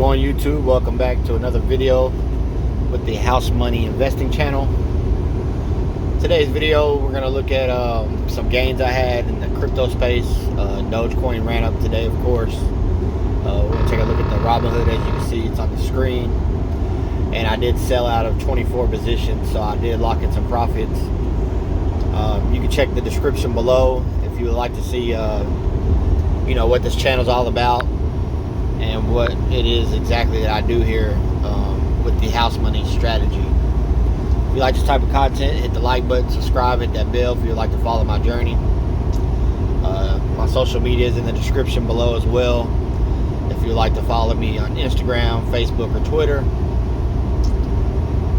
going, YouTube? Welcome back to another video with the House Money Investing channel. Today's video, we're going to look at some gains I had in the crypto space. Dogecoin ran up today, of course. We're going to take a look at the Robinhood. As you can see, it's on the screen. And I did sell out of 24 positions, so I did lock in some profits. You can check the description below if you would like to see what this channel is all about and what it is exactly that I do here with the house money strategy. If you like this type of content, hit the like button, subscribe, hit that bell if you'd like to follow my journey. My social media is in the description below as well if you'd like to follow me on Instagram, Facebook, or Twitter.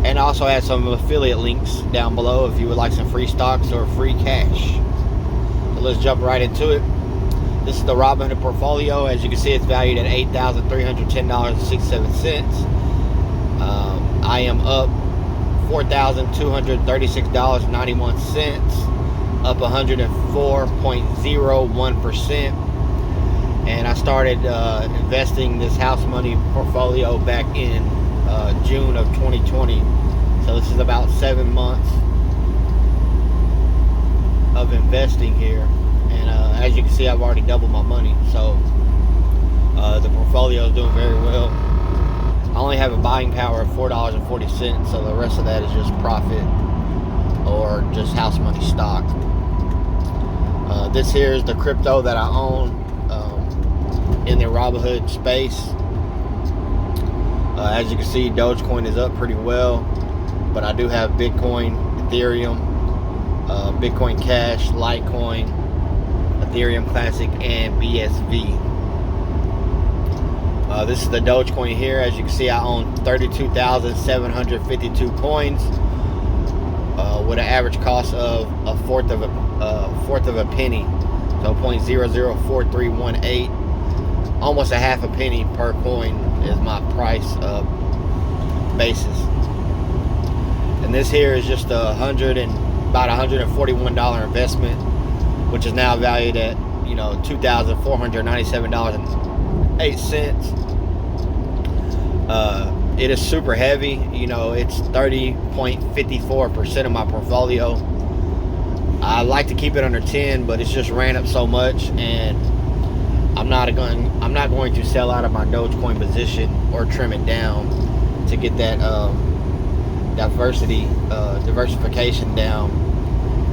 And I also have some affiliate links down below if you would like some free stocks or free cash. So let's jump right into it. This is the Robinhood portfolio. As you can see, it's valued at $8,310.67. I am up $4,236.91, up 104.01%. And I started investing this house money portfolio back in June of 2020. So this is about 7 months of investing here. And as you can see, I've already doubled my money. So the portfolio is doing very well. I only have a buying power of $4.40, so the rest of that is just profit or just house money stock. This here is the crypto that I own in the Robinhood space. As you can see, Dogecoin is up pretty well, but I do have Bitcoin, Ethereum, Bitcoin Cash, Litecoin, Ethereum Classic, and BSV. This is the Dogecoin here. As you can see, I own 32,752 coins with an average cost of a fourth of a penny, so 0.004318. Almost a half a penny per coin is my price basis. And this here is just about $141 investment, which is now valued at $2,497.08. It is super heavy. It's 30.54% of my portfolio. I like to keep it under 10, but it's just ran up so much, and I'm not going to sell out of my Dogecoin position or trim it down to get that diversification down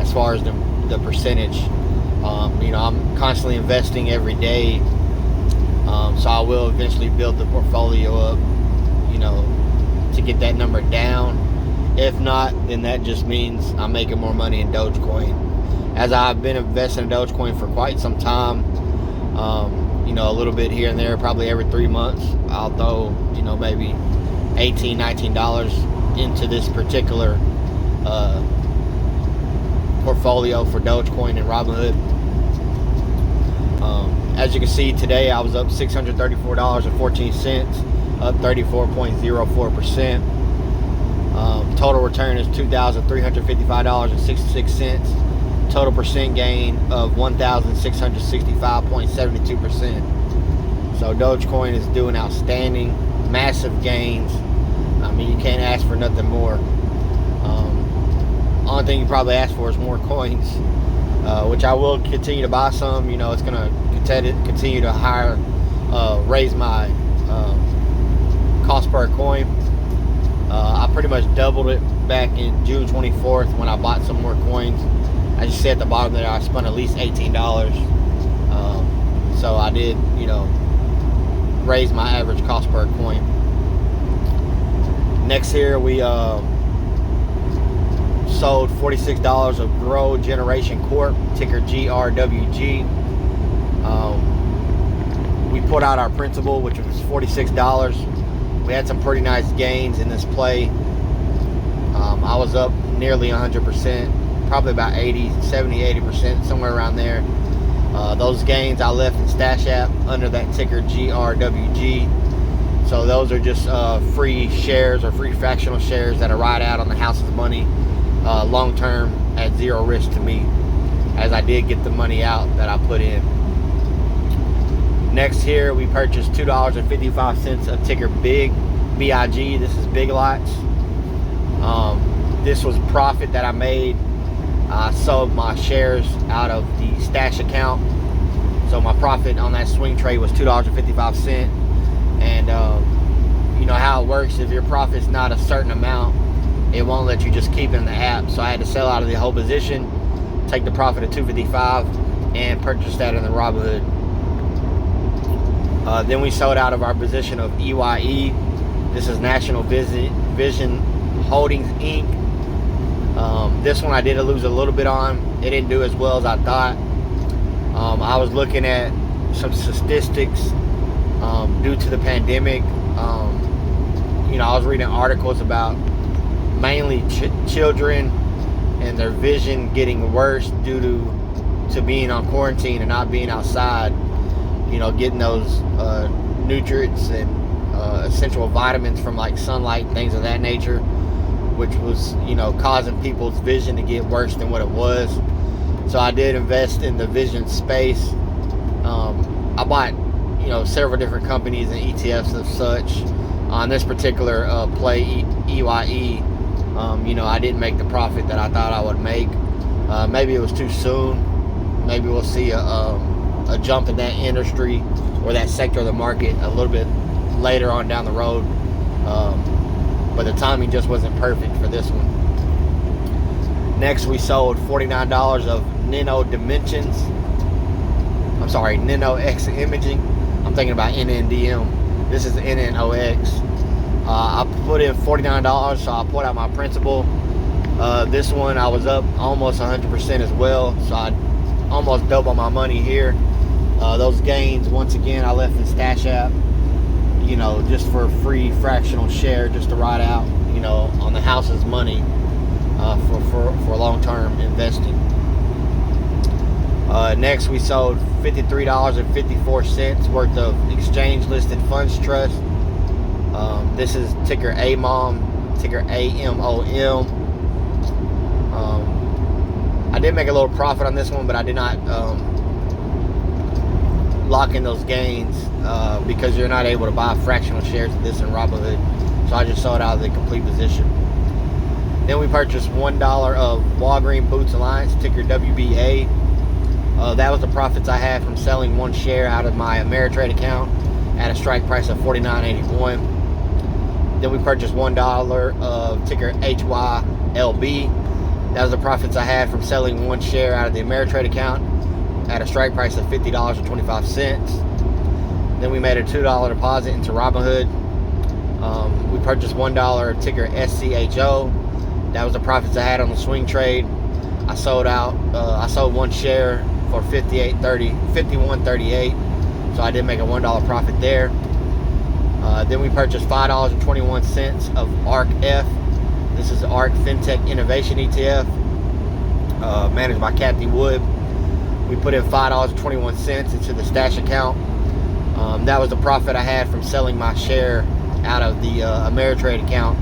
as far as the percentage. I'm constantly investing every day, so I will eventually build the portfolio up, to get that number down. If not, then that just means I'm making more money in Dogecoin. As I've been investing in Dogecoin for quite some time, a little bit here and there, probably every 3 months, I'll throw, maybe $18, $19 into this particular portfolio for Dogecoin and Robinhood. As you can see, today I was up $634.14, up 34.04%. Total return is $2,355.66. Total percent gain of 1,665.72%. So Dogecoin is doing outstanding, massive gains. I mean, you can't ask for nothing more. Only thing you probably ask for is more coins, which I will continue to buy some. It's going to continue to raise my cost per coin. I pretty much doubled it back in June 24th when I bought some more coins. As you see at the bottom there, I spent at least $18. So I did, raise my average cost per coin. Next here, we sold $46 of Grow Generation Corp, ticker GRWG. We put out our principal, which was $46. We had some pretty nice gains in this play. I was up nearly 100%. Probably about 70-80%, somewhere around there. Those gains I left in Stash App under that ticker GRWG. So those are just free shares or free fractional shares that are ride out on the house's money long term at zero risk to me, as I did get the money out that I put in. Next here, we purchased $2.55 of ticker BIG, B-I-G. This is Big Lots. This was profit that I made. I sold my shares out of the stash account. So my profit on that swing trade was $2.55. And you know how it works. If your profit's not a certain amount, it won't let you just keep it in the app. So I had to sell out of the whole position, take the profit of $2.55, and purchase that in the Robinhood. Then we sold out of our position of EYE. This is National Vision Holdings Inc. This one I did lose a little bit on. It didn't do as well as I thought. I was looking at some statistics due to the pandemic. You know, I was reading articles about mainly children and their vision getting worse due to being on quarantine and not being outside. You know, getting those nutrients and essential vitamins from like sunlight and things of that nature, which was, you know, causing people's vision to get worse than what it was. So I did invest in the vision space. I bought, you know, several different companies and ETFs of such. On this particular play, EYE, you know, I didn't make the profit that I thought I would make. Maybe it was too soon. Maybe we'll see a jump in that industry or that sector of the market a little bit later on down the road. But the timing just wasn't perfect for this one. Next, we sold $49 of Nano Dimensions. I'm sorry, Nano X Imaging. I'm thinking about NNDM. This is NNOX. I put in $49, so I put out my principal. This one I was up almost 100% as well, so I almost doubled my money here. Those gains, once again, I left in Stash app, you know, just for a free fractional share, just to ride out, you know, on the house's money for long-term investing. Next, we sold $53.54 worth of exchange-listed funds trust. This is ticker AMOM, ticker AMOM. I did make a little profit on this one, but I did not lock in those gains because you're not able to buy fractional shares of this in Robinhood. So I just sold out of the complete position. Then we purchased $1 of Walgreens Boots Alliance, ticker WBA. That was the profits I had from selling one share out of my Ameritrade account at a strike price of $49.81. Then we purchased $1 of ticker HYLB. That was the profits I had from selling one share out of the Ameritrade account at a strike price of $50.25. Then we made a $2 deposit into Robinhood. We purchased $1 of ticker SCHO. That was the profits I had on the swing trade. I sold out. I sold one share for $51.38. So I did make a $1 profit there. Then we purchased $5.21 of ARC-F. This is the ARC FinTech Innovation ETF, managed by Kathy Wood. We put in $5.21 into the stash account. That was the profit I had from selling my share out of the Ameritrade account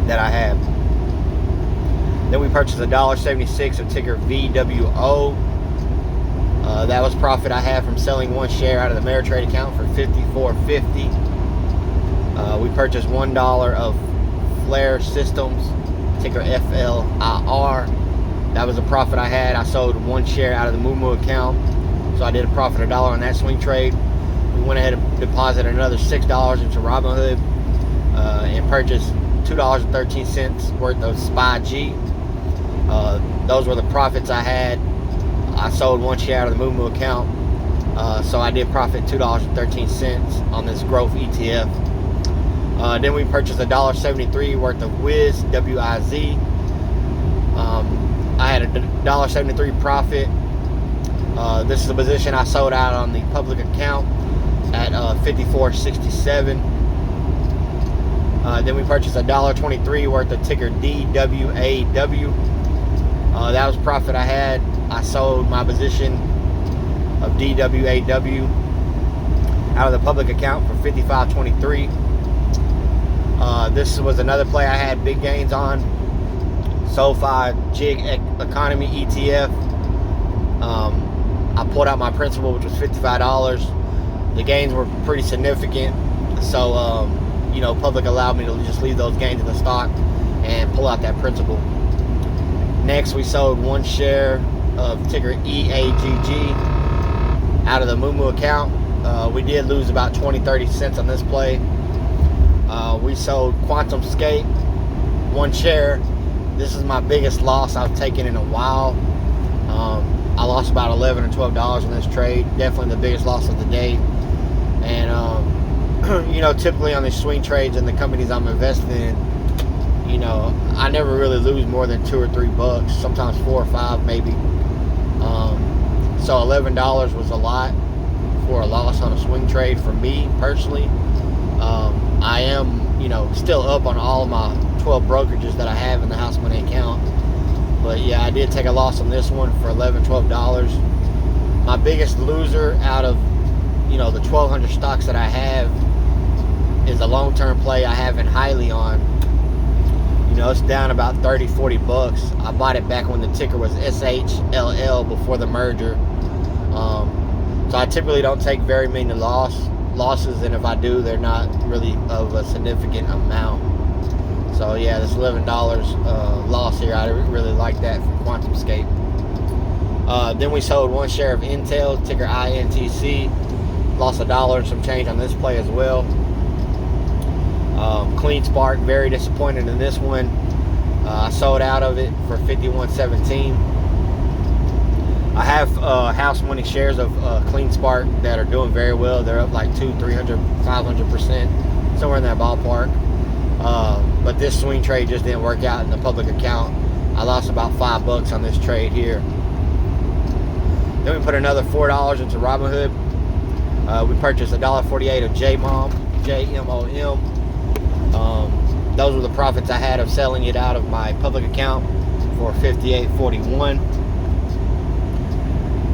that I had. Then we purchased $1.76 of ticker VWO. That was profit I had from selling one share out of the Ameritrade account for $54.50. We purchased $1 of Flare Systems, ticker FLIR. That was a profit I had. I sold one share out of the moomoo account, so I did a profit of $1 on that swing trade. We went ahead and deposited another $6 into Robinhood and purchased $2.13 worth of SPY-G. Those were the profits I had. I sold one share out of the moomoo account, so I did profit $2.13 on this growth ETF. Then we purchased $1.73 worth of Wiz, W-I-Z. I had a $1.73 profit. This is a position I sold out on the public account at $54.67. Then we purchased $1.23 worth of ticker DWAW. That was profit I had. I sold my position of DWAW out of the public account for $55.23. This was another play I had big gains on. SoFi Gig Economy ETF. I pulled out my principal, which was $55. The gains were pretty significant, so you know, public allowed me to just leave those gains in the stock and pull out that principal. Next, we sold 1 share of ticker EAGG out of the moomoo account. We did lose about 20-30 cents on this play. We sold Quantum Skate 1 share. This is my biggest loss I've taken in a while. I lost about $11 or $12 on this trade. Definitely the biggest loss of the day. And you know, typically on these swing trades and the companies I'm invested in, you know, I never really lose more than $2 or $3. Sometimes 4 or 5 maybe. So $11 was a lot for a loss on a swing trade for me personally. I am, you know, still up on all of my 12 brokerages that I have in the house money account. But yeah, I did take a loss on this one for $11, $12. My biggest loser out of, you know, the 1,200 stocks that I have is a long-term play I have in highly on. You know, it's down about $30-$40. I bought it back when the ticker was SHLL before the merger. So I typically don't take very many losses, and if I do, they're not really of a significant amount. So yeah, this $11 loss here, I really like that from Quantum Skate. Then we sold 1 share of Intel, ticker INTC. Lost $1 and some change on this play as well. Clean Spark, very disappointed in this one. I sold out of it for $51.17. I have house money shares of Clean Spark that are doing very well. They're up like 200, 300, 500%, somewhere in that ballpark. But this swing trade just didn't work out in the public account. I lost about $5 on this trade here. Then we put another $4 into Robinhood. We purchased $1.48 of JMOM, JMOM. Those were the profits I had of selling it out of my public account for $58.41.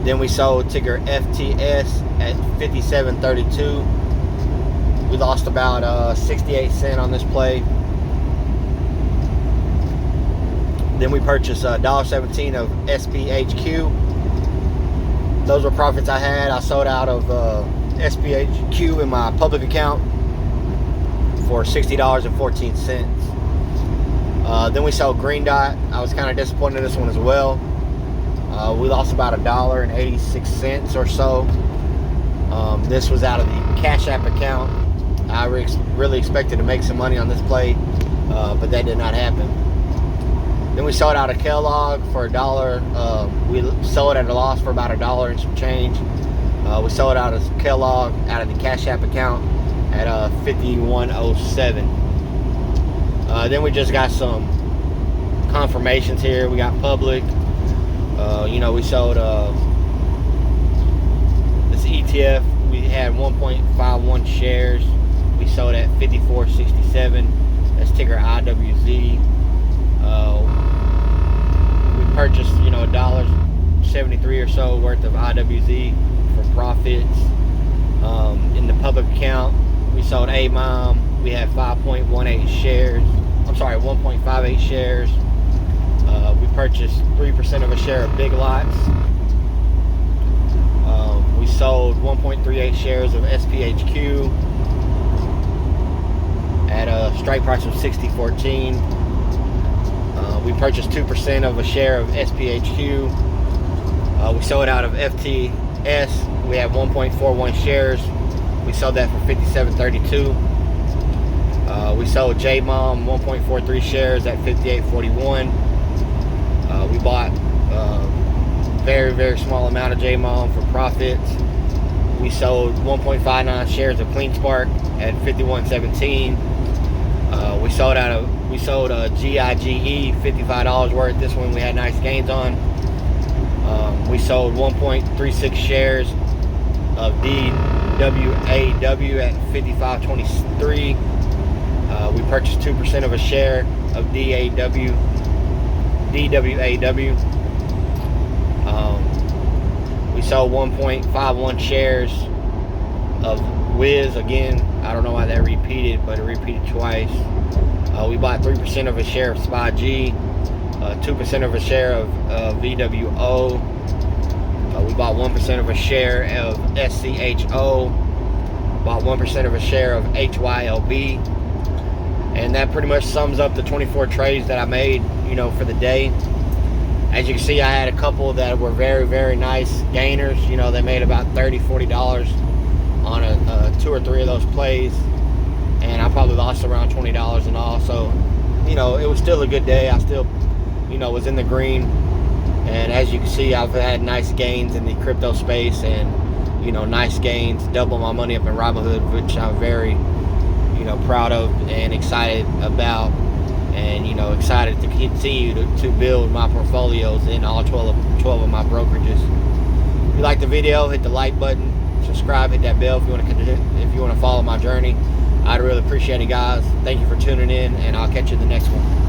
Then we sold ticker FTS at $57.32. We lost about 68 cents on this play. Then we purchased $1.17 of SPHQ. Those were profits I had. I sold out of SPHQ in my public account for $60.14. Then we sold Green Dot. I was kind of disappointed in this one as well. We lost about $1.86 or so. This was out of the Cash App account. I really expected to make some money on this play, but that did not happen. Then we sold out of Kellogg for $1. We sold at a loss for about $1 and some change. We sold out of Kellogg out of the Cash App account at $51.07. Then we just got some confirmations here. We got public. You know, we sold this ETF. We had 1.51 shares. We sold at $54.67. That's ticker IWZ. We purchased, you know, $1.73 or so worth of IWZ for profits. In the public account, we sold AMOM. We had 5.18 shares. I'm sorry, 1.58 shares. We purchased 3% of a share of Big Lots. We sold 1.38 shares of SPHQ at a strike price of $60.14. We purchased 2% of a share of SPHQ. We sold out of FTS. We had 1.41 shares. We sold that for $57.32. We sold JMOM 1.43 shares at $58.41. We bought very, very small amount of JMOM for profits. We sold 1.59 shares of Clean Spark at $51.17. We sold GIGE $55 worth. This one we had nice gains on. We sold 1.36 shares of DWAW at $55.23. We purchased 2% of a share of DWAW. We sold 1.51 shares of Wiz. Again, I don't know why that repeated, but it repeated twice. We bought 3% of a share of SPY-G, 2% of a share of VWO. We bought 1% of a share of SCHO, bought 1% of a share of HYLB, and that pretty much sums up the 24 trades that I made, for the day. As you can see, I had a couple that were very, very nice gainers. They made about $30, $40 on 2 or 3 of those plays, and I probably lost around $20 in all. So, it was still a good day. I still, was in the green. And as you can see, I've had nice gains in the crypto space, and nice gains, double my money up in Robinhood, which I'm very proud of and excited about, and excited to continue to build my portfolios in all 12 of my brokerages. If you like the video, hit the like button, subscribe, hit that bell if you want to follow my journey. I'd really appreciate it, guys. Thank you for tuning in, and I'll catch you in the next one.